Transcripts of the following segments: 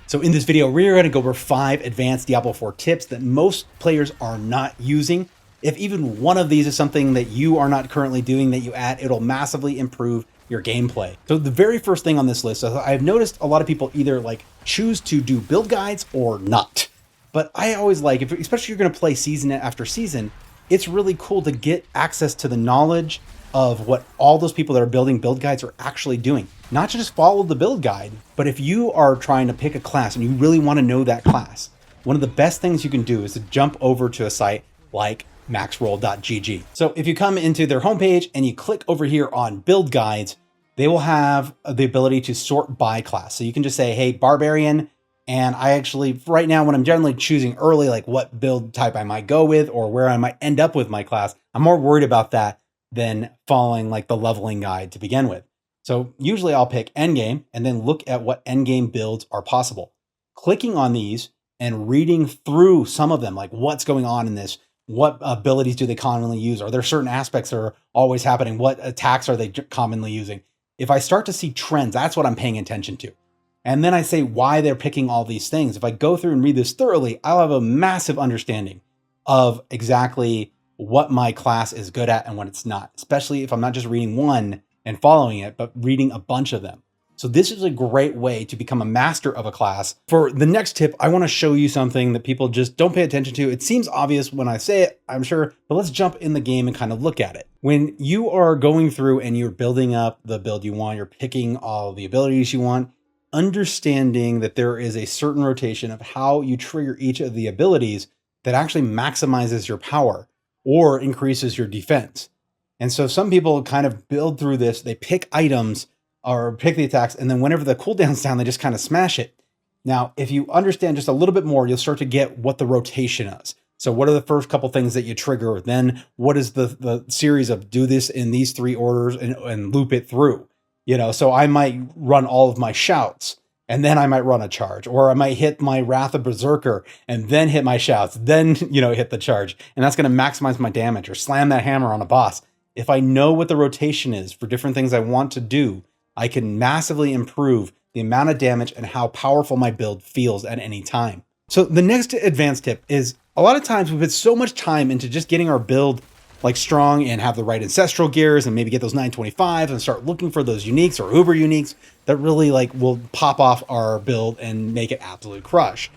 So in this video, we're going to go over 5 advanced Diablo 4 tips that most players are not using. If even one of these is something that you are not currently doing that you add, it'll massively improve your gameplay. So the very first thing on this list, I've noticed a lot of people either choose to do build guides or not. But I always especially if you're going to play season after season, it's really cool to get access to the knowledge of what all those people that are building build guides are actually doing. Not to just follow the build guide, but if you are trying to pick a class and you really want to know that class, one of the best things you can do is to jump over to a site like maxroll.gg. So if you come into their homepage and you click over here on build guides, they will have the ability to sort by class. So you can just say, hey, barbarian. And I actually, right now, when I'm generally choosing early, what build type I might go with or where I might end up with my class, I'm more worried about that than following the leveling guide to begin with. So usually I'll pick endgame and then look at what endgame builds are possible. Clicking on these and reading through some of them, what's going on in this, what abilities do they commonly use? Are there certain aspects that are always happening? What attacks are they commonly using? If I start to see trends, that's what I'm paying attention to. And then I say why they're picking all these things. If I go through and read this thoroughly, I'll have a massive understanding of exactly what my class is good at and what it's not, especially if I'm not just reading one and following it, but reading a bunch of them. So this is a great way to become a master of a class. For the next tip, I want to show you something that people just don't pay attention to. It seems obvious when I say it, I'm sure, but let's jump in the game and kind of look at it. When you are going through and you're building up the build you want, you're picking all the abilities you want, understanding that there is a certain rotation of how you trigger each of the abilities that actually maximizes your power or increases your defense. And so some people kind of build through this, they pick items or pick the attacks, and then whenever the cooldown's down, they just kind of smash it. Now, if you understand just a little bit more, you'll start to get what the rotation is. So what are the first couple things that you trigger? Then what is the series of do this in these 3 orders and loop it through? So I might run all of my shouts and then I might run a charge, or I might hit my Wrath of Berserker and then hit my shouts, then, hit the charge. And that's going to maximize my damage, or slam that hammer on a boss. If I know what the rotation is for different things I want to do, I can massively improve the amount of damage and how powerful my build feels at any time. So the next advanced tip is, a lot of times we put so much time into just getting our build strong and have the right ancestral gears and maybe get those 925s and start looking for those uniques or uber uniques that really will pop off our build and make it absolute crush.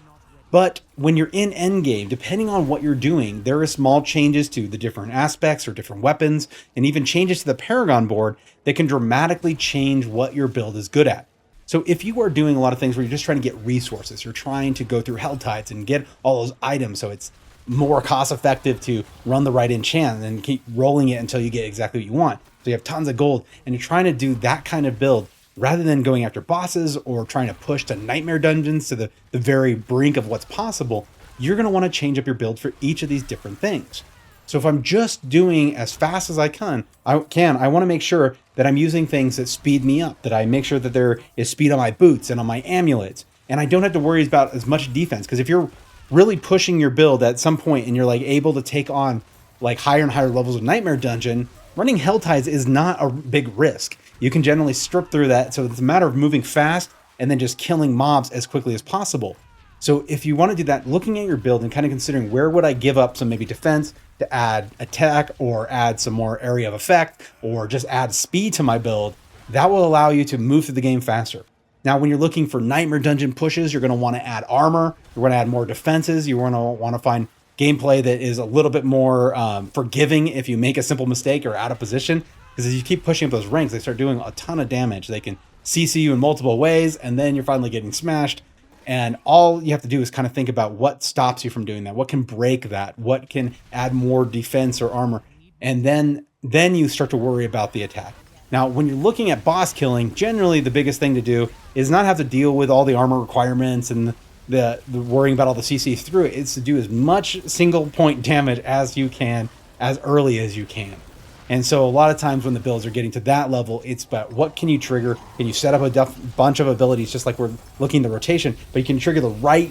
But when you're in endgame, depending on what you're doing, there are small changes to the different aspects or different weapons, and even changes to the Paragon board that can dramatically change what your build is good at. So if you are doing a lot of things where you're just trying to get resources, you're trying to go through Hell Tides and get all those items so it's more cost effective to run the right enchant and keep rolling it until you get exactly what you want. So you have tons of gold and you're trying to do that kind of build rather than going after bosses or trying to push to nightmare dungeons to the very brink of what's possible. You're going to want to change up your build for each of these different things. So if I'm just doing as fast as I can, I want to make sure that I'm using things that speed me up, that I make sure that there is speed on my boots and on my amulets, and I don't have to worry about as much defense. Because if you're really pushing your build at some point and you're able to take on higher and higher levels of Nightmare Dungeon, running Hell Tides is not a big risk. You can generally strip through that. So it's a matter of moving fast and then just killing mobs as quickly as possible. So if you want to do that, looking at your build and kind of considering where would I give up some maybe defense to add attack or add some more area of effect or just add speed to my build, that will allow you to move through the game faster. Now, when you're looking for Nightmare Dungeon pushes, you're going to want to add armor. You're going to add more defenses. You're going to want to find gameplay that is a little bit more forgiving if you make a simple mistake or out of position. Because as you keep pushing up those ranks, they start doing a ton of damage. They can CC you in multiple ways, and then you're finally getting smashed. And all you have to do is kind of think about what stops you from doing that. What can break that? What can add more defense or armor? And then you start to worry about the attack. Now, when you're looking at boss killing, generally the biggest thing to do is not have to deal with all the armor requirements and the worrying about all the CC through it. It's to do as much single point damage as you can, as early as you can. And so a lot of times when the builds are getting to that level, it's about what can you trigger? Can you set up a bunch of abilities, just like we're looking at the rotation, but you can trigger the right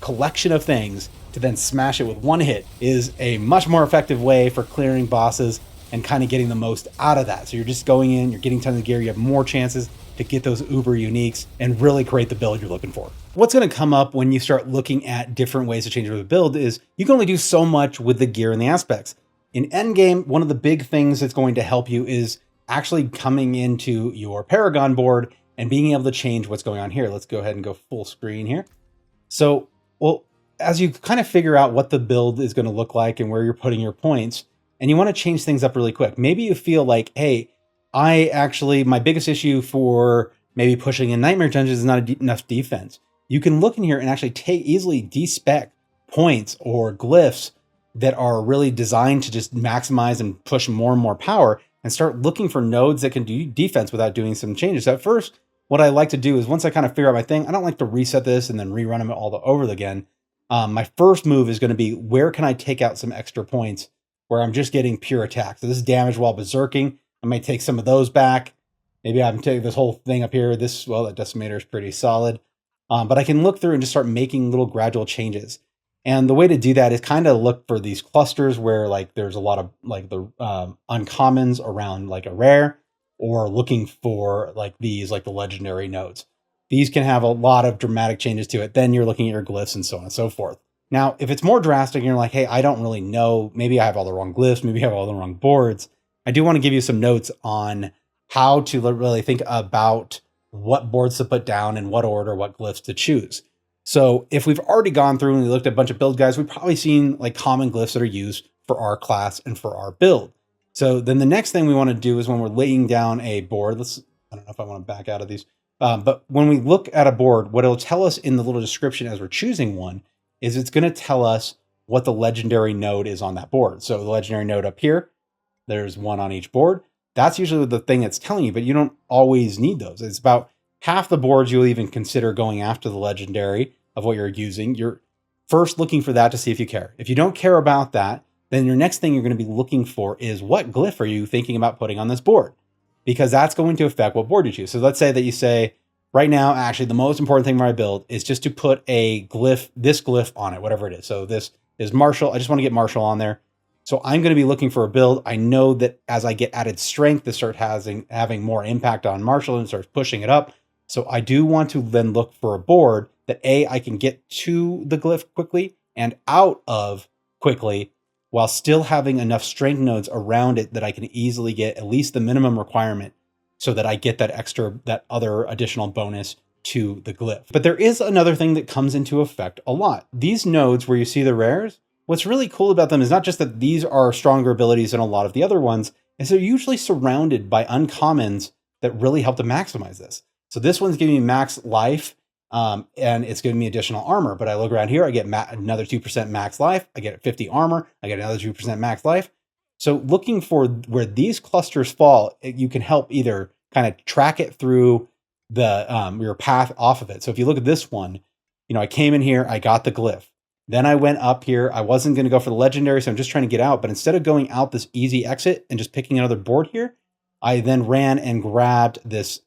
collection of things to then smash it with one hit is a much more effective way for clearing bosses and kind of getting the most out of that. So you're just going in, you're getting tons of gear, you have more chances to get those uber uniques and really create the build you're looking for. What's going to come up when you start looking at different ways to change the build is you can only do so much with the gear and the aspects. In endgame, one of the big things that's going to help you is actually coming into your Paragon board and being able to change what's going on here. Let's go ahead and go full screen here. So, well, as you kind of figure out what the build is going to look like and where you're putting your points, and you want to change things up really quick, maybe you feel like, hey, my biggest issue for maybe pushing in Nightmare Dungeons is not enough defense. You can look in here and actually easily despec points or glyphs that are really designed to just maximize and push more and more power, and start looking for nodes that can do defense without doing some changes. At first, what I like to do is once I kind of figure out my thing, I don't like to reset this and then rerun them all over again. My first move is going to be, where can I take out some extra points where I'm just getting pure attack? So this is damage while berserking. I might take some of those back. Maybe I'm taking this whole thing up here. That decimator is pretty solid. But I can look through and just start making little gradual changes. And the way to do that is kind of look for these clusters where like there's a lot of like the uncommons around like a rare, or looking for like these, like the legendary nodes. These can have a lot of dramatic changes to it. Then you're looking at your glyphs and so on and so forth. Now, if it's more drastic and you're like, hey, I don't really know, maybe I have all the wrong glyphs, maybe I have all the wrong boards, I do want to give you some notes on how to really think about what boards to put down, in what order, what glyphs to choose. So if we've already gone through and we looked at a bunch of build guides, we've probably seen like common glyphs that are used for our class and for our build. So then the next thing we want to do is when we're laying down a board, I don't know if I want to back out of these, but when we look at a board, what it'll tell us in the little description as we're choosing one is it's going to tell us what the legendary node is on that board. So the legendary node up here, there's one on each board. That's usually the thing it's telling you, but you don't always need those. It's about half the boards you'll even consider going after the legendary of what you're using. You're first looking for that to see if you care. If you don't care about that, then your next thing you're going to be looking for is, what glyph are you thinking about putting on this board? Because that's going to affect what board you choose. So let's say that you say, right now, actually, the most important thing for my build is just to put a glyph, this glyph on it, whatever it is. So this is Marshall. I just want to get Marshall on there. So I'm going to be looking for a build. I know that as I get added strength, this starts having more impact on Marshall and starts pushing it up. So I do want to then look for a board that I can get to the glyph quickly and out of quickly, while still having enough strength nodes around it that I can easily get at least the minimum requirement, so that I get that other additional bonus to the glyph. But there is another thing that comes into effect a lot. These nodes where you see the rares, what's really cool about them is not just that these are stronger abilities than a lot of the other ones, is they're usually surrounded by uncommons that really help to maximize this. So this one's giving me max life, and it's giving me additional armor. But I look around here, I get another 2% max life. I get 50 armor. I get another 2% max life. So looking for where these clusters fall, you can help either kind of track it through the your path off of it. So if you look at this one, I came in here, I got the glyph. Then I went up here. I wasn't going to go for the legendary, so I'm just trying to get out. But instead of going out this easy exit and just picking another board here, I then ran and grabbed this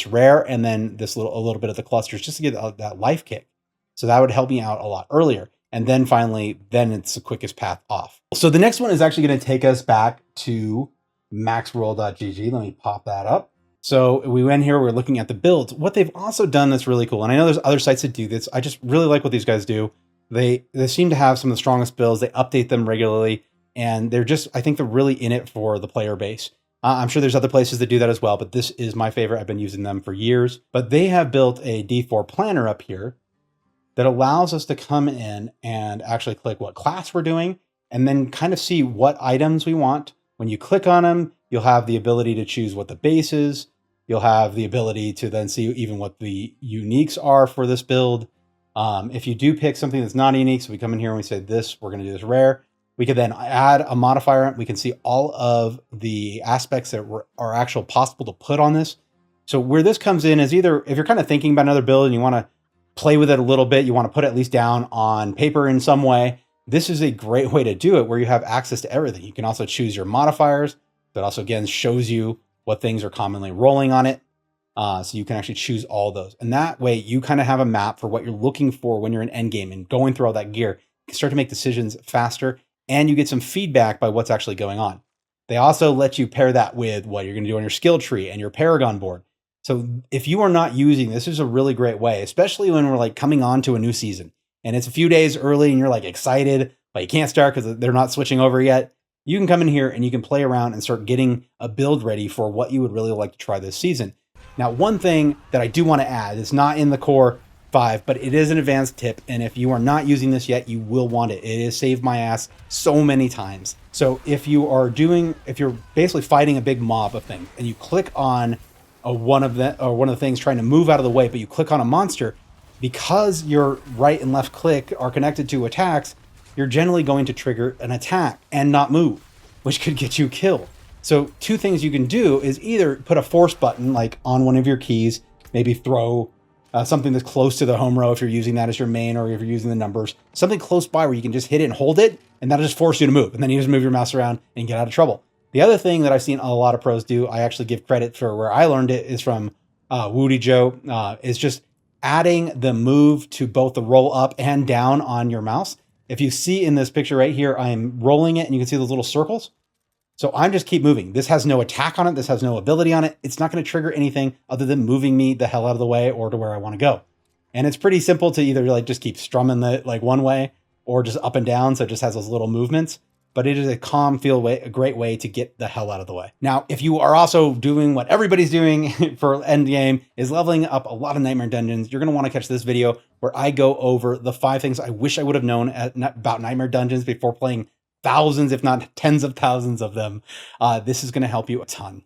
rare and then a little bit of the clusters just to get that life kick. So that would help me out a lot earlier. And then finally, it's the quickest path off. So the next one is actually going to take us back to maxroll.gg. Let me pop that up. So we went here, we're looking at the builds. What they've also done that's really cool, and I know there's other sites that do this, I just really like what these guys do. They seem to have some of the strongest builds. They update them regularly, and I think they're really in it for the player base. I'm sure there's other places that do that as well, but this is my favorite. I've been using them for years. But they have built a D4 planner up here that allows us to come in and actually click what class we're doing, and then kind of see what items we want. When you click on them, you'll have the ability to choose what the base is. You'll have the ability to then see even what the uniques are for this build. If you do pick something that's not unique, so we come in here and we say we're going to do this rare, we could then add a modifier. We can see all of the aspects that are actually possible to put on this. So where this comes in is either if you're kind of thinking about another build and you want to play with it a little bit, you want to put it at least down on paper in some way, this is a great way to do it where you have access to everything. You can also choose your modifiers. That also, again, shows you what things are commonly rolling on it. So you can actually choose all those. And that way you kind of have a map for what you're looking for when you're in endgame and going through all that gear. You can start to make decisions faster, and you get some feedback by what's actually going on. They also let you pair that with what you're going to do on your skill tree and your Paragon board. So if you are not using this is a really great way, especially when we're like coming on to a new season and it's a few days early and you're like excited, but you can't start because they're not switching over yet. You can come in here and you can play around and start getting a build ready for what you would really like to try this season. Now, one thing that I do want to add is not in the core 5, but it is an advanced tip. And if you are not using this yet, you will want it. It has saved my ass so many times. So if you're basically fighting a big mob of things and you click on one of the things trying to move out of the way, but you click on a monster, because your right and left click are connected to attacks, you're generally going to trigger an attack and not move, which could get you killed. So two things you can do is either put a force button like on one of your keys, maybe throw something that's close to the home row if you're using that as your main, or if you're using the numbers, something close by where you can just hit it and hold it, and that'll just force you to move. And then you just move your mouse around and get out of trouble. The other thing that I've seen a lot of pros do, I actually give credit for where I learned it, is from Woody Joe, is just adding the move to both the roll up and down on your mouse. If you see in this picture right here, I'm rolling it and you can see those little circles. So I'm just keep moving. This has no attack on it. This has no ability on it. It's not going to trigger anything other than moving me the hell out of the way or to where I want to go. And it's pretty simple to either like just keep strumming the like one way or just up and down. So it just has those little movements. But it is a calm feel way, a great way to get the hell out of the way. Now, if you are also doing what everybody's doing for end game, is leveling up a lot of Nightmare Dungeons, you're going to want to catch this video where I go over the 5 things I wish I would have known about Nightmare Dungeons before playing thousands, if not tens of thousands of them. This is going to help you a ton.